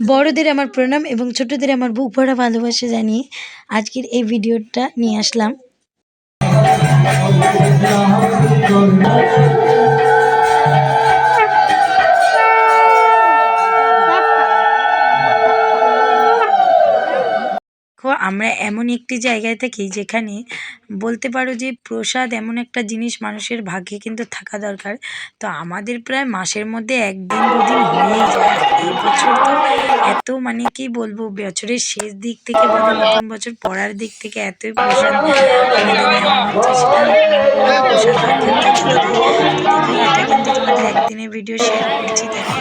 বড়দের আমার প্রণাম এবং ছোটদের আমার বুক ভরা ভালোবাসা জানিয়ে আজকের এই ভিডিওটা নিয়ে আসলাম। আমরা এমন একটি জায়গায় থাকি যেখানে বলতে পারো যে প্রসাদ এমন একটা জিনিস মানুষের ভাগ্যে কিন্তু থাকা দরকার। তো আমাদের প্রায় মাসের মধ্যে একদিন দুদিন হয়েই যায়। এই বছর তো এত মানে কি বলবো, বছরের শেষ দিক থেকে বলো নতুন বছর পড়ার দিক থেকে এতই প্রসাদ আমাদের নেওয়া হচ্ছে, সেটা প্রসাদ রক্ষার্থে চলে যায়। তো দেখো এটা কিন্তু তোমাদের একদিনের ভিডিও শেয়ার করছি। দেখো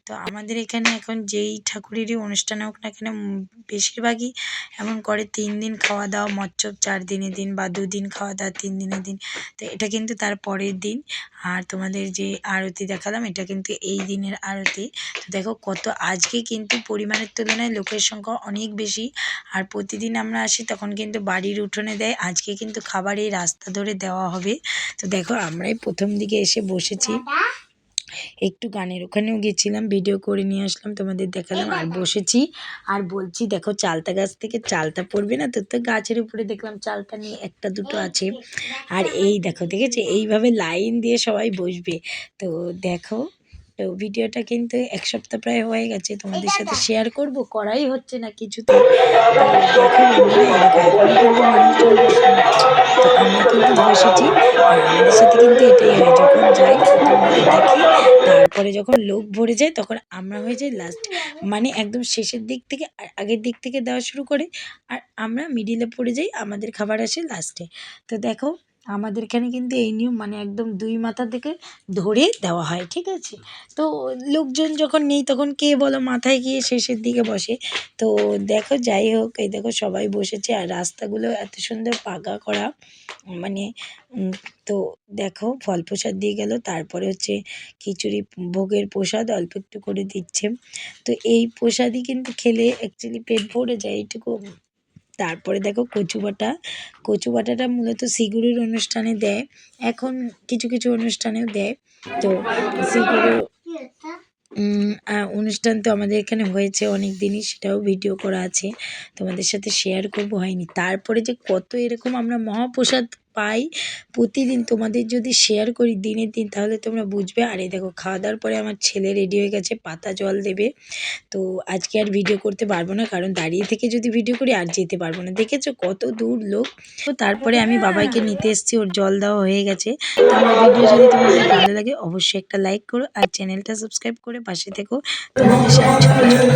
তো আমাদের এখানে এখন যেই ঠাকুরেরই অনুষ্ঠান হোক না কেন বেশিরভাগই এমন করে 3 দিন খাওয়া দাওয়া, মচ্ছব 4 দিনের দিন বা 2 দিন খাওয়া দাওয়া 3 দিনের দিন। তো এটা কিন্তু তার পরের দিন। আর তোমাদের যে আরতি দেখালাম এটা কিন্তু এই দিনের আরতি। তো দেখো কত আজকে কিন্তু পরিমাণের তুলনায় লোকের সংখ্যা অনেক বেশি। আর প্রতিদিন আমরা আসি তখন কিন্তু বাড়ির উঠোনে দেয়, আজকে কিন্তু খাবার এই রাস্তা ধরে দেওয়া হবে। তো দেখো আমরাই প্রথম দিকে এসে বসেছি, একটু গানের ওখানেও গেছিলাম, ভিডিও করে নিয়ে আসলাম, তোমাদের দেখালাম আর বসেছি। আর বলছি দেখো চালতা গাছ থেকে চালতা পড়বে না, তো গাছের উপরে দেখলাম চালতা নিয়ে একটা দুটো আছে। আর এই দেখো দেখেছি এইভাবে লাইন দিয়ে সবাই বসবে। তো দেখো তো ভিডিওটা কিন্তু 1 সপ্তাহ প্রায় হয়ে গেছে, তোমাদের সাথে শেয়ার করব, করাই হচ্ছে না কিছুতে। তো দেখো বন্ধুরা এই দেখো এখনো কিন্তু মানুষজন বসেনি, তো আমরা কিন্তু বসেছি। আর আমাদের সাথে কিন্তু এটাই হয়, যখন যাই প্রথম দিকে দেখি, তারপরে যখন লোক ভরে যায় তখন আমরা হয়ে যাই লাস্ট, মানে একদম শেষের দিক থেকে আর আগের দিক থেকে দেওয়া শুরু করে, আর আমরা মিডিলে পড়ে যাই, আমাদের খাবার আসে লাস্টে। তো দেখো আমাদের এখানে কিন্তু এই নিয়ম, মানে একদম 2 মাথা থেকে ধরে দেওয়া হয়, ঠিক আছে। তো লোকজন যখন নেই তখন কে বলো মাথায় গিয়ে শেষের দিকে বসে। তো দেখো যাই হোক এই দেখো সবাই বসেছে আর রাস্তাগুলো এত সুন্দর পাকা করা, মানে তো দেখো ফল প্রসাদ দিয়ে গেল, তারপরে হচ্ছে খিচুড়ি ভোগের প্রসাদ অল্প একটু করে দিচ্ছে। তো এই প্রসাদই কিন্তু খেলে অ্যাকচুয়ালি পেট ভরে যায় এইটুকু। তারপরে দেখো কচু বাটা, কচু বাটাটা মূলত সিঁগুরের অনুষ্ঠানে দেয়, এখন কিছু কিছু অনুষ্ঠানেও দেয়। তো সিঁগুরও অনুষ্ঠান তো আমাদের এখানে হয়েছে অনেক দিনই, সেটাও ভিডিও করা আছে, তোমাদের সাথে শেয়ার করব, হয়নি। তারপরে যে কত এরকম আমরা মহাপ্রসাদ পাই প্রতিদিন, তোমাদের যদি শেয়ার করি দিনের দিন তাহলে তোমরা বুঝবে। আর এই দেখো খাওয়া দাওয়ার পরে আমার ছেলে রেডি হয়ে গেছে, পাতা জল দেবে। তো আজকে আর ভিডিও করতে পারবো না, কারণ দাঁড়িয়ে থেকে যদি ভিডিও করি আর যেতে পারবো না, দেখেছো কত দূর লোক। তো তারপরে আমি বাবাইকে নিতে এসেছি, ওর জল দেওয়া হয়ে গেছে। তো আমার ভিডিও যদি তোমাদের ভালো লাগে অবশ্যই একটা লাইক করো আর চ্যানেলটা সাবস্ক্রাইব করে পাশে থেকো। তোমাদের সাথে ছোটো ছোটো